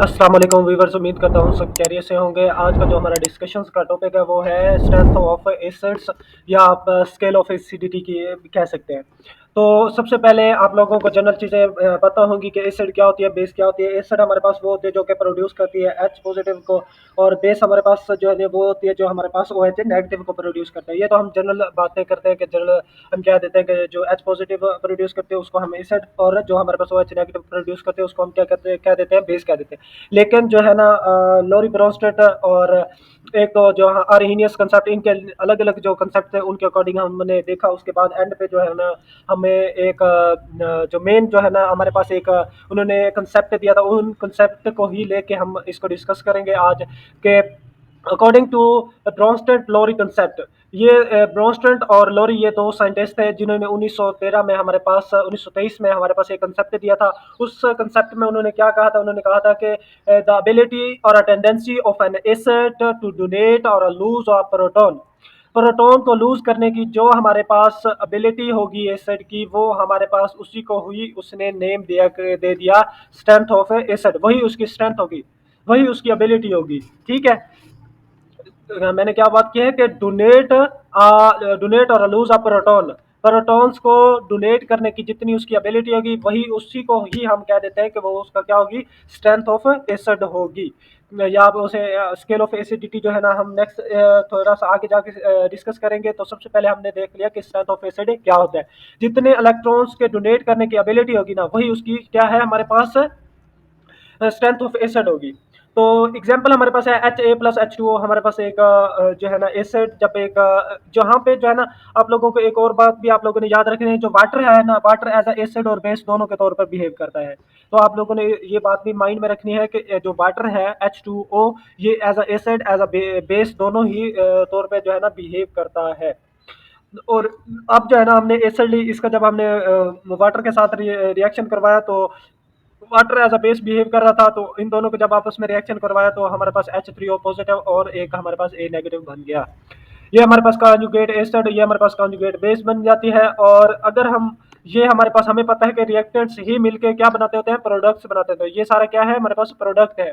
अस्सलाम वालेकुम वीवर्स, उम्मीद करता हूँ सब खैरियत से होंगे। आज का जो हमारा डिस्कशन का टॉपिक है वो है स्ट्रेंथ ऑफ एसिड्स, या आप स्केल ऑफ एसिडिटी की कह सकते हैं। तो सबसे पहले आप लोगों को जनरल चीज़ें पता होंगी कि एसिड क्या होती है, बेस क्या होती है। एसिड हमारे पास वो होती है जो कि प्रोड्यूस करती है एच पॉजिटिव को, और बेस हमारे पास जो है वो होती है जो हमारे पास ओ एच नेगेटिव को प्रोड्यूस करता है। ये तो हम जनरल बातें करते हैं कि जनरल हम कह देते हैं कि जो एच पॉजिटिव प्रोड्यूस करते हैं उसको हम एसिड, और जो हमारे पास ओ एच नेगेटिव प्रोड्यूस करते हैं उसको हम क्या कहते हैं, कह देते हैं बेस कह देते हैं। लेकिन जो है ना लोरी ब्रोस्टेट और एक तो जो अरहीनियस कंसेप्ट, इनके अलग अलग जो कंसेप्ट थे उनके अकॉर्डिंग हमने देखा। उसके बाद एंड पे जो है ना हमें एक जो मेन जो है ना हमारे पास एक उन्होंने कंसेप्ट दिया था, उन कंसेप्ट को ही लेके हम इसको डिस्कस करेंगे आज के according to Bronsted Lowry concept. ये ब्रोंस्टेड और लोरी ये दो साइंटिस्ट थे जिन्होंने 1913 में हमारे पास 1923 में हमारे पास एक कंसेप्ट दिया था। उस कंसेप्ट में उन्होंने क्या कहा था, उन्होंने कहा था कि द एबिलिटी और a tendency of an acid to donate और लूज ऑफ प्रोटॉन। प्रोटॉन को लूज करने की जो हमारे पास एबिलिटी होगी एसिड की, वो हमारे पास उसी को हुई, उसने नेम दिया, दे दिया स्ट्रेंथ ऑफ एसिड। वही उसकी स्ट्रेंथ होगी, वही उसकी एबिलिटी होगी। ठीक है। मैंने क्या बात की है कि डोनेट और लूज अ प्रोटॉन, प्रोटॉन्स को डोनेट करने की जितनी उसकी एबिलिटी होगी वही उसी को ही हम कह देते हैं कि वो उसका क्या होगी, स्ट्रेंथ ऑफ एसिड होगी। या आप उसे स्केल ऑफ एसिडिटी जो है ना हम नेक्स्ट थोड़ा सा आगे जाके डिस्कस करेंगे। तो सबसे पहले हमने देख लिया कि स्ट्रेंथ ऑफ एसिड क्या होता है। जितने इलेक्ट्रॉन्स के डोनेट करने की एबिलिटी होगी ना वही उसकी क्या है हमारे पास, स्ट्रेंथ ऑफ एसिड होगी। तो एग्जांपल हमारे पास है Ha+H2O। हमारे पास एक जो है ना एसिड, जब एक जहाँ पे जो है ना आप लोगों को एक और बात भी आप लोगों ने याद रखनी है, जो वाटर है ना, वाटर एज अ एसिड और बेस दोनों के तौर पर बिहेव करता है। तो आप लोगों ने ये बात भी माइंड में रखनी है कि जो वाटर है H2O, ये as a acid as a base दोनों ही तौर पे जो है ना बिहेव करता है। और अब जो है ना हमने एसिड ली, इसका जब हमने वाटर के साथ रिएक्शन करवाया तो water as a base behave कर रहा था। तो इन दोनों को जब आपस में रिएक्शन करवाया तो हमारे पास H3O पॉजिटिव और एक हमारे पास A नेगेटिव बन गया। ये हमारे पास कॉन्जुगेट एसिड, ये हमारे पास कॉन्जुगेट बेस बन जाती है। और अगर हम ये हमारे पास हमें पता है कि रिएक्टेंट्स ही मिलके क्या बनाते होते हैं, प्रोडक्ट्स बनाते हैं। तो ये सारा क्या है, हमारे पास प्रोडक्ट है।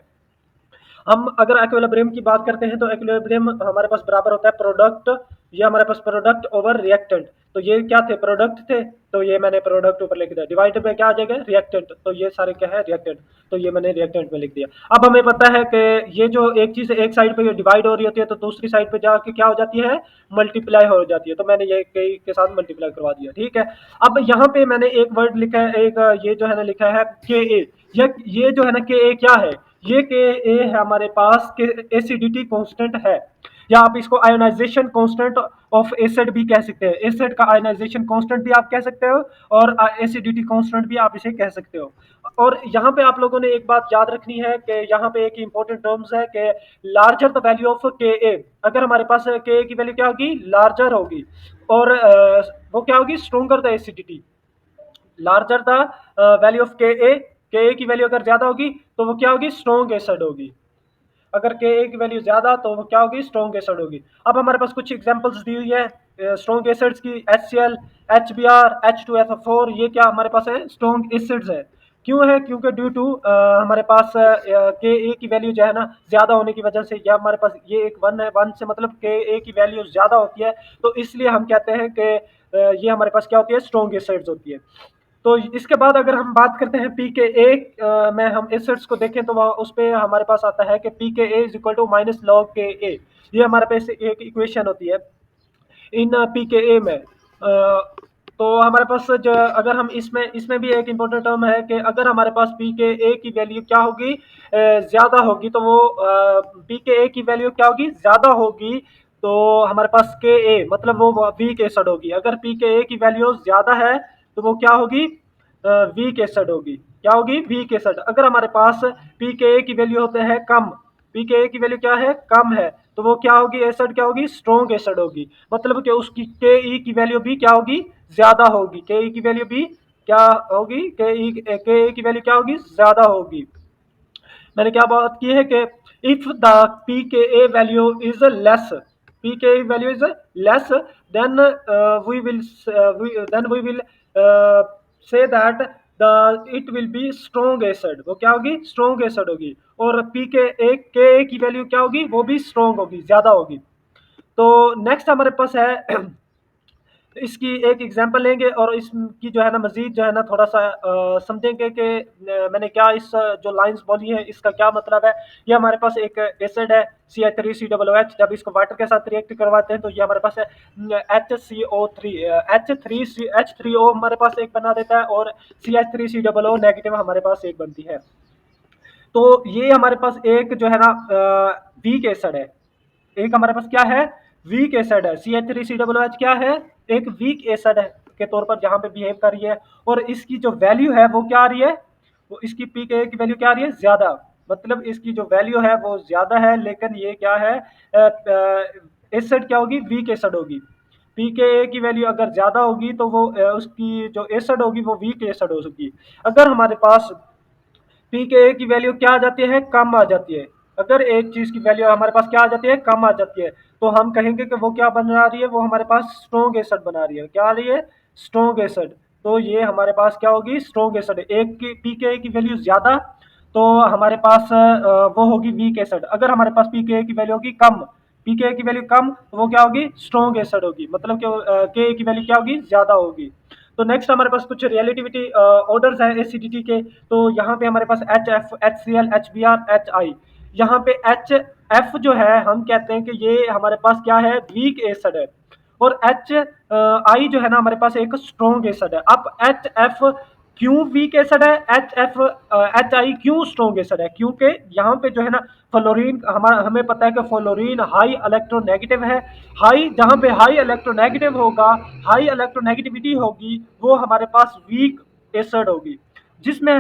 हम अगर इक्विलिब्रियम की बात करते हैं तो इक्विलिब्रियम हमारे पास बराबर होता है प्रोडक्ट, ये हमारे पास प्रोडक्ट ओवर रिएक्टेंट। तो ये क्या थे, प्रोडक्ट थे। तो ये मैंने प्रोडक्ट ऊपर लिख दिया, डिवाइडेड में क्या आ जाएगा, रिएक्टेंट। तो ये सारे क्या है, रिएक्टेंट। तो ये मैंने रिएक्टेंट में लिख दिया। अब हमें पता है कि ये जो एक चीज एक साइड पे डिवाइड हो रही होती है तो दूसरी साइड पे जाके क्या हो जाती है, मल्टीप्लाई हो जाती है। तो मैंने ये कई के साथ मल्टीप्लाई करवा दिया। ठीक है। अब यहाँ पे मैंने एक वर्ड लिखा है, एक ये जो है ना लिखा है के ए। ये जो है ना के ए क्या है, ये के ए है हमारे पास के एसिडिटी कांस्टेंट है, या आप इसको आयोनाइजेशन कांस्टेंट ऑफ एसिड भी कह सकते हैं। एसिड का आयोनाइजेशन कांस्टेंट भी आप कह सकते हो, और एसिडिटी कांस्टेंट भी आप इसे कह सकते हो। और यहाँ पे आप लोगों ने एक बात याद रखनी है कि यहाँ पे एक इंपॉर्टेंट टर्म्स है कि लार्जर द वैल्यू ऑफ के ए। अगर हमारे पास के ए की वैल्यू क्या होगी, लार्जर होगी, और वो क्या होगी, stronger the acidity. Larger the value of के ए की वैल्यू अगर ज्यादा होगी तो वो क्या होगी, स्ट्रॉन्ग एसिड होगी। अगर के ए की वैल्यू ज्यादा तो वो क्या होगी, स्ट्रॉन्ग एसिड होगी। अब हमारे पास कुछ एग्जांपल्स दी हुई है स्ट्रॉन्ग एसिड्स की। HCl, HBr, H2SO4, ये क्या हमारे पास है, स्ट्रॉन्ग एसिड्स है। क्यों है, क्योंकि ड्यू टू हमारे पास के ए की वैल्यू जो है ना ज्यादा होने की वजह से, या हमारे पास ये एक वन है, वन से मतलब के ए की वैल्यू ज्यादा होती है। तो इसलिए हम कहते हैं कि ये हमारे पास क्या होती है, स्ट्रॉन्ग एसिड्स होती है। तो इसके बाद अगर हम बात करते हैं पी के ए में, हम एसिड्स को देखें तो वह उस पर हमारे पास आता है कि p K a is equal to minus log K a. ये हमारे पास एक इक्वेशन होती है इन पी के ए में। तो हमारे पास जो अगर हम इसमें इसमें भी एक इम्पोर्टेंट टर्म है कि अगर हमारे पास पी के ए की वैल्यू क्या होगी, ज्यादा होगी, तो वो पी के ए की वैल्यू क्या होगी, ज्यादा होगी। तो हमारे पास के ए मतलब वो वीक एसिड होगी। अगर पी के ए की वैल्यू ज्यादा है तो वो क्या होगी, वीक एसिड होगी। क्या होगी, वीक एसिड। अगर हमारे पास पी के ए की वैल्यू होते हैं कम, पी के ए की वैल्यू क्या है, कम है, तो वो क्या होगी, एसिड क्या होगी, स्ट्रॉन्ग एसिड होगी। मतलब कि उसकी के ई की वैल्यू भी क्या होगी, ज्यादा होगी। के ई की वैल्यू भी क्या होगी, के ई की वैल्यू क्या होगी, ज्यादा होगी। मैंने क्या बात की है कि if the p K a value is less, p K a value is less, then we will then we will say that the it will be strong acid, वो क्या होगी, स्ट्रॉन्ग एसिड होगी। और पी के की value क्या होगी, वो भी स्ट्रॉन्ग होगी, ज्यादा होगी। तो नेक्स्ट हमारे पास है इसकी एक एग्जांपल लेंगे और इसकी जो है ना मजीद जो है ना थोड़ा सा समझेंगे कि मैंने क्या इस जो लाइंस बोली है इसका क्या मतलब है। ये हमारे पास एक एसिड है CH3COOH, जब इसको वाटर के साथ रिएक्ट करवाते हैं तो ये हमारे पास है HCO3, H3O हमारे पास एक बना देता है और CH3COO नेगेटिव हमारे पास एक बनती है। तो ये हमारे पास एक जो है ना वीक एसिड है, एक हमारे पास क्या है, वीक एसिड है। CH3COOH क्या है, एक वीक एसिड है के तौर पर जहां पे बिहेव कर रही है। और इसकी जो वैल्यू है वो क्या आ रही है, वो इसकी पीके की वैल्यू क्या आ रही है, ज्यादा। मतलब इसकी जो वैल्यू है वो ज्यादा है, लेकिन ये क्या है, एसिड क्या होगी, वीक एसिड होगी। पीके की वैल्यू अगर ज्यादा होगी तो वो उसकी जो एसिड होगी वो वीक एसिड हो सकती है। अगर हमारे पास पी के ए की वैल्यू क्या आ जाती है, कम आ जाती है। अगर एक चीज की वैल्यू हमारे पास क्या आ जाती है, कम आ जाती है, तो हम कहेंगे कि वो क्या बना रही है, वो हमारे पास स्ट्रॉन्ग एसिड बना रही है। क्या आ रही है, स्ट्रॉन्ग एसिड। तो ये हमारे पास क्या होगी, स्ट्रॉन्ग एसिड। एक की पी के ए की वैल्यू ज्यादा तो हमारे पास वो होगी वीक एसिड। अगर हमारे पास पी के ए की वैल्यू होगी कम, पी के ए की वैल्यू कम, तो वो क्या होगी, स्ट्रॉन्ग एसिड होगी। मतलब कि के ए की वैल्यू क्या होगी, ज्यादा होगी। तो नेक्स्ट हमारे पास कुछ रिलेटिविटी ऑर्डर्स हैं एसिडिटी के। तो यहाँ पे हमारे पास HF, HCl, HBr, HI। यहाँ पे HF जो है हम कहते हैं कि ये हमारे पास क्या है, वीक एसिड है। और HI जो है ना हमारे पास एक स्ट्रॉन्ग एसिड है। अब HF क्यों वीक एसिड है, HI क्यों स्ट्रॉन्ग एसिड है, क्योंकि यहाँ पे जो है ना फ्लोरीन, हमारा हमें पता है कि फ्लोरीन हाई इलेक्ट्रोनेगेटिव है। हाई, जहाँ पे हाई इलेक्ट्रोनेगेटिव होगा, हाई इलेक्ट्रोनेगेटिविटी होगी, वो हमारे पास वीक एसिड होगी। जिसमें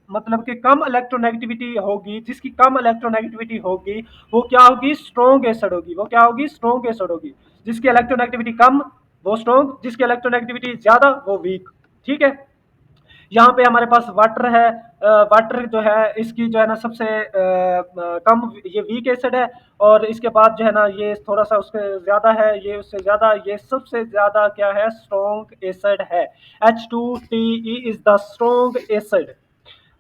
मतलब कि कम इलेक्ट्रोनेगेटिविटी होगी, जिसकी कम इलेक्ट्रोनेगेटिविटी होगी वो क्या होगी, स्ट्रॉन्ग एसिड होगी। वो क्या होगी, स्ट्रॉन्ग एसिड होगी। जिसकी इलेक्ट्रोनेगेटिविटी कम वो स्ट्रॉन्ग, जिसकी इलेक्ट्रोनेगेटिविटी ज्यादा वो वीक। ठीक है। यहाँ पे हमारे पास वाटर है। वाटर जो है इसकी जो है ना सबसे कम, ये वीक एसिड है। और इसके बाद जो है ना ये थोड़ा सा उसके ज्यादा है, ये उससे ज्यादा, ये सबसे ज्यादा क्या है, स्ट्रॉन्ग एसिड है। H2TE is the strong acid.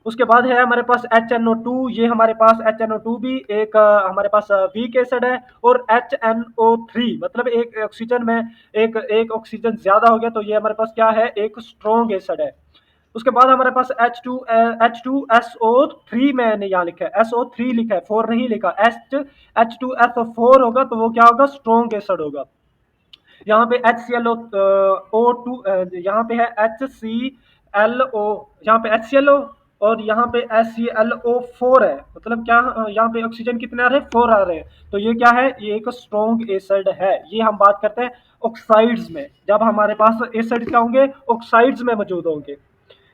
उसके बाद है हमारे पास HNO2। ये हमारे पास HNO2 भी एक हमारे पास वीक एसिड है। और HNO3 मतलब एक ऑक्सीजन में एक एक ऑक्सीजन ज्यादा हो गया तो ये हमारे पास क्या है, एक स्ट्रॉन्ग एसिड है। उसके बाद हमारे पास H2SO3 मैंने यहाँ लिखा है, SO3 लिखा है, 4 नहीं लिखा। H2SO4 होगा तो वो क्या होगा, स्ट्रॉन्ग एसिड होगा। यहाँ पे HClO2, यहाँ पे है HClO, यहाँ पे HClO, और यहाँ पे HClO4 है। मतलब क्या, यहाँ पे ऑक्सीजन कितने आ रहे हैं, 4 आ रहे हैं। तो ये क्या है, ये एक स्ट्रॉन्ग एसिड है। ये हम बात करते हैं ऑक्साइड्स में, जब हमारे पास एसिड क्या होंगे, ऑक्साइड्स में मौजूद होंगे।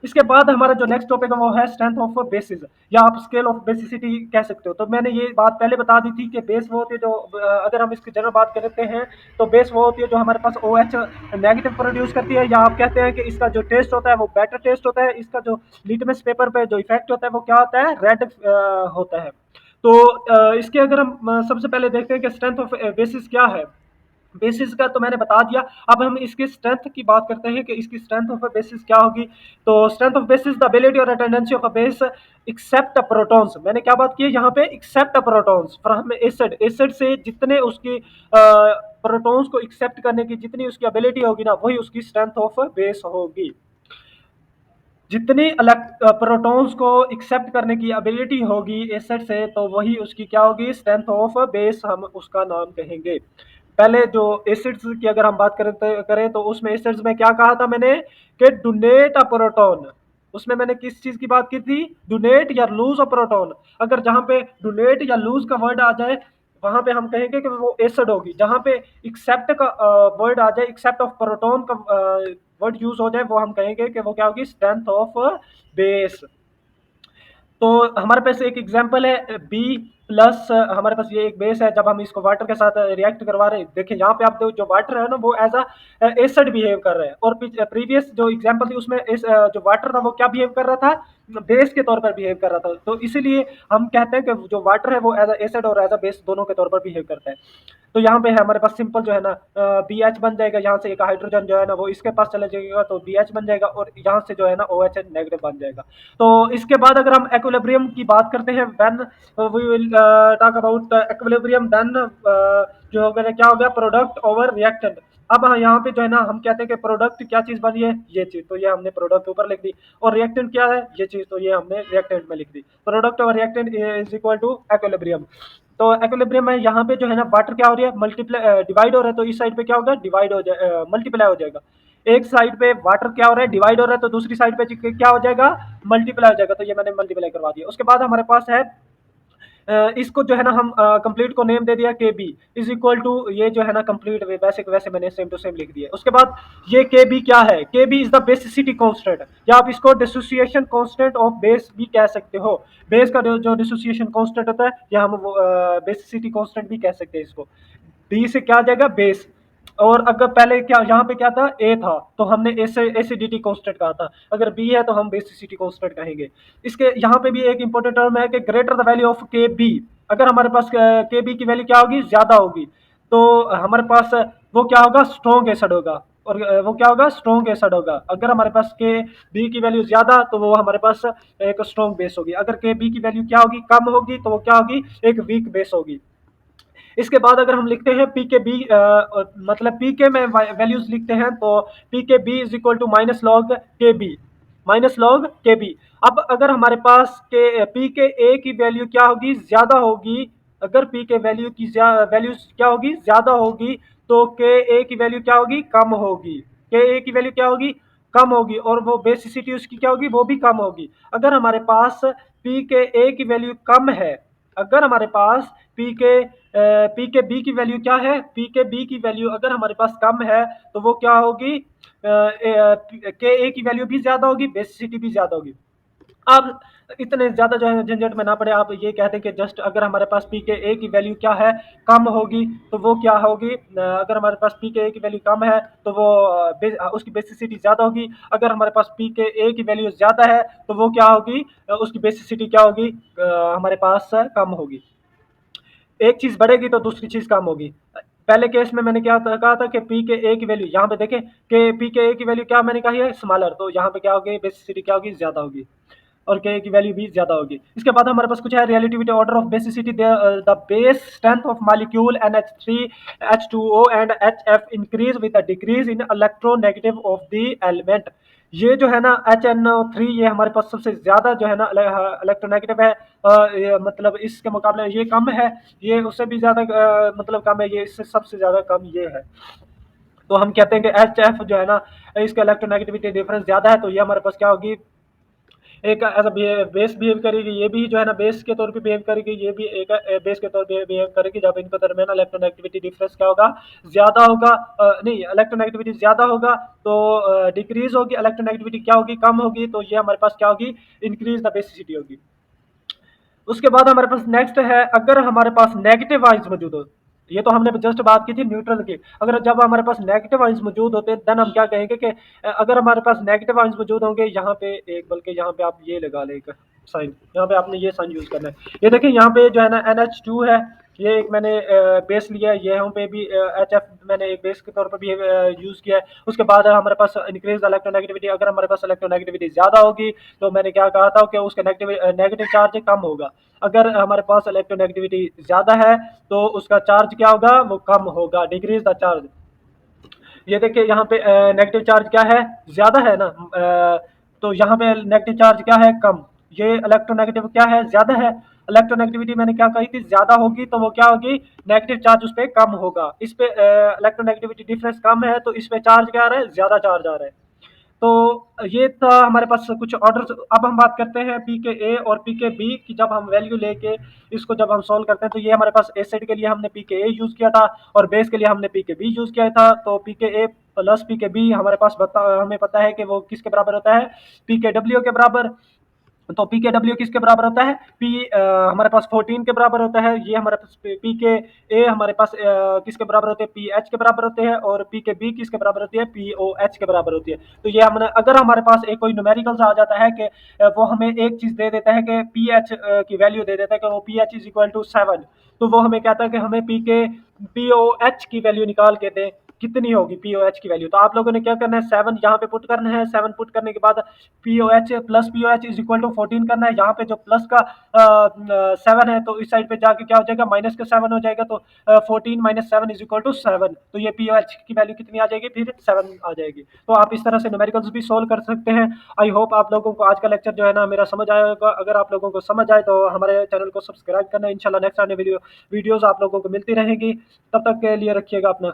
इसके बाद हमारा जो नेक्स्ट टॉपिक है वो है स्ट्रेंथ ऑफ बेसिस, या आप स्केल ऑफ बेसिसिटी कह सकते हो। तो मैंने ये बात पहले बता दी थी कि बेस वो होती है जो अगर हम इसकी जनरल बात करते हैं तो बेस वो होती है जो हमारे पास OH नेगेटिव प्रोड्यूस करती है, या आप कहते हैं कि इसका जो टेस्ट होता है वो बेटर टेस्ट होता है। इसका जो लिटमस पेपर पे जो इफेक्ट होता है वो क्या होता है, रेड होता है। तो इसके अगर हम सबसे पहले देखते हैं कि स्ट्रेंथ ऑफ बेसिस क्या है। बेसिस का तो मैंने बता दिया। अब हम इसकी स्ट्रेंथ की बात करते हैं कि इसकी स्ट्रेंथ ऑफ अ बेसिस क्या होगी। तो strength of basis the ability और tendency of a base accept protons. मैंने क्या बात की है यहाँ पे, accept protons from acid. Acid से जितने उसकी प्रोटॉन्स को एक्सेप्ट करने की जितनी उसकी एबिलिटी होगी ना, वही उसकी स्ट्रेंथ ऑफ बेस होगी। जितनी प्रोटॉन्स को एक्सेप्ट करने की एबिलिटी होगी एसिड से, तो वही उसकी क्या होगी, स्ट्रेंथ ऑफ बेस हम उसका नाम कहेंगे। पहले जो एसिड्स की अगर हम बात करें तो उसमें एसिड्स में क्या कहा था मैंने, कि डोनेट अ प्रोटॉन। उसमें मैंने किस चीज की बात की थी, डोनेट या लूज अ प्रोटॉन। अगर जहां पे डोनेट या लूज का वर्ड आ जाए वहां पे हम कहेंगे कि वो एसिड होगी। जहां पे एक्सेप्ट का वर्ड आ जाए, एक्सेप्ट ऑफ प्रोटॉन का वर्ड यूज हो जाए, वो हम कहेंगे कि वो क्या होगी, स्ट्रेंथ ऑफ बेस। तो हमारे पास एक एग्जांपल है प्लस हमारे पास ये एक बेस है। जब हम इसको वाटर के साथ रिएक्ट करवा रहे हैं, देखिए यहाँ पे आप जो वाटर है ना वो एज अ एसिड बिहेव कर रहा है, और प्रीवियस जो एग्जांपल थी उसमें जो वाटर था वो क्या बिहेव कर रहा था, बेस के तौर पर बिहेव कर रहा था। तो इसीलिए हम कहते हैं कि जो वाटर है वो एज अ एसिड और एज अ बेस दोनों के तौर पर बिहेव करता है। तो यहाँ पे है हमारे पास सिंपल जो है ना बी एच बन जाएगा, यहाँ से एक हाइड्रोजन जो है ना वो इसके पास चला जाएगा तो बी एच बन जाएगा, और यहाँ से जो है ना ओ एच नेगेटिव बन जाएगा। तो इसके बाद अगर हम एक्विलिब्रियम की बात करते हैं, when we will talk about equilibrium, then जो होगा ना क्या हो गया, प्रोडक्ट ओवर रिएक्टेंट। अब हाँ, यहाँ पे जो है ना हम कहते हैं कि प्रोडक्ट क्या चीज बनी है, ये चीज, तो ये हमने प्रोडक्ट ऊपर लिख दी, और रिएक्टेंट क्या है, ये चीज, तो ये हमने रिएक्टेंट में लिख दी। प्रोडक्ट और reactant is equal to equilibrium. तो एक्विलिब्रियम में यहाँ पे जो है ना वाटर क्या हो रही है, मल्टीप्लाई डिवाइड हो रहा है, तो इस साइड पे क्या होगा, डिवाइड हो जाए, मल्टीप्लाई हो जाएगा। एक साइड पे वाटर क्या हो रहा है, डिवाइड हो रहा है, तो दूसरी साइड पे क्या हो जाएगा, मल्टीप्लाई हो जाएगा। तो ये मैंने मल्टीप्लाई करवा दिया। उसके बाद हमारे पास है इसको जो है ना हम कंप्लीट को नेम दे दिया के बी इज इक्वल टू, ये जो है ना कंप्लीट वैसे वैसे मैंने सेम टू सेम लिख दिया। उसके बाद ये के बी क्या है, K B is the basicity constant, या आप इसको डिसोसिएशन कांस्टेंट ऑफ बेस भी कह सकते हो। बेस का जो डिसोसिएशन कांस्टेंट होता है, या हम बेसिसिटी कांस्टेंट भी कह सकते हैं इसको। बी से क्या आ जाएगा, बेस। और अगर पहले क्या यहाँ पे क्या था, ए था, तो हमने एसिडिटी कांस्टेंट कहा था। अगर बी है तो हम बेसिसिटी कांस्टेंट कहेंगे। इसके यहाँ पे भी एक इंपॉर्टेंट टर्म है कि ग्रेटर द वैल्यू ऑफ के बी, अगर हमारे पास के बी की वैल्यू क्या होगी, ज्यादा होगी, तो हमारे पास वो क्या होगा, स्ट्रॉन्ग एसिड होगा। और वो क्या होगा, स्ट्रॉन्ग एसिड होगा। अगर हमारे पास के बी की वैल्यू ज्यादा, तो वो हमारे पास एक स्ट्रॉन्ग बेस होगी। अगर के बी की वैल्यू क्या होगी, कम होगी, तो वो क्या होगी, एक वीक बेस होगी। इसके बाद अगर हम लिखते हैं पी के बी, मतलब पी के में वैल्यूज लिखते हैं, तो p K B is equal to minus log K B, minus log K B. अब अगर हमारे पास के पी के ए की वैल्यू क्या होगी, ज्यादा होगी, अगर पी के वैल्यू की वैल्यू क्या होगी, ज्यादा होगी, तो के ए की वैल्यू क्या होगी, कम होगी। के ए की वैल्यू क्या होगी, कम होगी, और वो बेसिसिटी उसकी क्या होगी, वो भी कम होगी। अगर हमारे पास पी के ए की वैल्यू कम है, अगर हमारे पास पी के पी के बी की वैल्यू क्या है, पी के बी की वैल्यू अगर हमारे पास कम है, तो वो क्या होगी, के ए की वैल्यू भी ज्यादा होगी, बेसिसिटी भी ज्यादा होगी। अब इतने ज्यादा जो है झंझट में ना पड़े, आप ये कहते हैं कि जस्ट अगर हमारे पास पी के ए की वैल्यू क्या है, कम होगी, तो वो क्या होगी, अगर हमारे पास पी के ए की वैल्यू कम है, तो वो उसकी बेसिसिटी ज्यादा होगी। अगर हमारे पास पी के ए की वैल्यू ज्यादा है, तो वो क्या होगी, उसकी बेसिसिटी क्या होगी, हमारे पास कम होगी। एक चीज बढ़ेगी तो दूसरी चीज कम होगी। पहले केस में मैंने क्या कहा था कि पी के ए की वैल्यू, यहाँ पे देखें कि पी के ए की वैल्यू क्या मैंने कही है, स्मॉलर, तो यहाँ पे क्या होगी, बेसिसिटी क्या होगी, ज्यादा होगी, और के की वैल्यू भी ज्यादा होगी। इसके बाद हमारे पास कुछ है, relativity order of basicity, the base strength of molecule NH3 H2O and HF increase with the decrease in electronegative of the element. ये जो है ना HNO3, ये हमारे पास सबसे ज्यादा जो है ना इलेक्ट्रोनेगेटिव है, मतलब इसके मुकाबले ये कम है, ये उससे भी ज्यादा मतलब कम है, ये इससे सबसे ज्यादा कम ये है। तो हम कहते हैं कि HF जो है ना, इसका इलेक्ट्रोनेगेटिविटी डिफरेंस ज्यादा है, तो ये हमारे पास क्या होगी, एक एज बेस बिहेव करेगी, ये भी जो है ना बेस के तौर पे बिहेव करेगी, ये भी एक बेस के तौर पे बिहेव करेगी। जब इनके दरमियान इलेक्ट्रोनेगेटिविटी डिफरेंस क्या होगा, ज्यादा होगा, नहीं, इलेक्ट्रोनेगेटिविटी ज्यादा होगा, तो डिक्रीज होगी, इलेक्ट्रोनेगेटिविटी क्या होगी, कम होगी, तो ये हमारे पास क्या होगी, इंक्रीज द बेसिसिटी होगी। उसके बाद हमारे पास नेक्स्ट है, अगर हमारे पास नेगेटिव आइंस मौजूद हो, ये तो हमने जस्ट बात की थी न्यूट्रल की। अगर जब हमारे पास नेगेटिव आइंस मौजूद होते हैं, देन हम क्या कहेंगे कि अगर हमारे पास नेगेटिव आइंस मौजूद होंगे, यहाँ पे एक, बल्कि यहाँ पे आप ये लगा ले साइन, यहाँ पे आपने ये साइन यूज करना है। ये देखिए यहाँ पे जो है ना NH2 है, ये एक मैंने बेस लिया है, यहाँ पे भी HF मैंने एक बेस के तौर पर भी यूज किया है। उसके बाद हमारे पास इंक्रीज इलेक्ट्रोनेगेटिविटी, अगर हमारे पास इलेक्ट्रोनेगेटिविटी ज्यादा होगी, तो मैंने क्या कहा था कि उसका नेगेटिव चार्ज कम होगा। अगर हमारे पास इलेक्ट्रोनेगेटिविटी ज्यादा है, तो उसका चार्ज क्या होगा, वो कम होगा, डिक्रीज द चार्ज। ये देखिए यहाँ पे नेगेटिव चार्ज क्या है, ज्यादा है ना, तो यहाँ पे नेगेटिव चार्ज क्या है, कम। ये इलेक्ट्रोनेगेटिव क्या है, ज्यादा है। इलेक्ट्रोनेगेटिविटी मैंने क्या कही थी, ज्यादा होगी, तो वो क्या होगी, नेगेटिव चार्ज उस पर कम होगा। इस पे इलेक्ट्रोनेगेटिविटी डिफरेंस कम है, तो इस पे चार्ज क्या आ रहा है, ज्यादा चार्ज आ रहा है। तो ये था हमारे पास कुछ ऑर्डर्स। अब हम बात करते हैं पी के ए और पी के बी की। जब हम वैल्यू लेके इसको जब हम सॉल्व करते हैं, तो ये हमारे पास एसिड के लिए हमने पी के ए यूज किया था, और बेस के लिए हमने पी के बी यूज किया था। तो पी के ए प्लस पी के बी हमारे पास हमें पता है कि वो किसके बराबर होता है, पी के डब्ल्यू के बराबर। तो पी के डब्ल्यू किसके बराबर होता है, पी हमारे पास 14 के बराबर होता है, ये हमारे पास पी के ए हमारे पास किसके बराबर होते हैं, पी एच के बराबर होते हैं, और पी के बी किसके बराबर होती है, पी ओ एच के बराबर होती है। तो ये हमने अगर हमारे पास एक कोई न्यूमेरिकल्स आ जाता है कि वो हमें एक चीज दे देता है कि पी एच की वैल्यू दे देता है कि वो p H is equal to 7, तो वो हमें कहता है कि हमें पी ओ एच की वैल्यू निकाल के दें, कितनी होगी पी ओ एच की वैल्यू। तो आप लोगों ने क्या करना है, 7 यहाँ पे पुट करना है, 7 पुट करने के बाद p O H plus p O H is equal to 14 करना है। यहाँ पे जो प्लस का 7 है तो इस साइड पे जाके क्या हो जाएगा, माइनस का 7 हो जाएगा, तो 14 - 7 इज इक्वल टू 7, तो ये पी ओ एच की वैल्यू कितनी आ जाएगी, फिर 7 आ जाएगी। तो आप इस तरह से न्यूमेरिकल्स भी सोल्व कर सकते हैं। आई होप आप लोगों को आज का लेक्चर जो है ना मेरा समझ आया होगा। अगर आप लोगों को समझ आए तो हमारे चैनल को सब्सक्राइब करना। इंशाल्लाह नेक्स्ट आने वीडियोस आप लोगों को मिलती रहेगी। तब तक के लिए रखिएगा अपना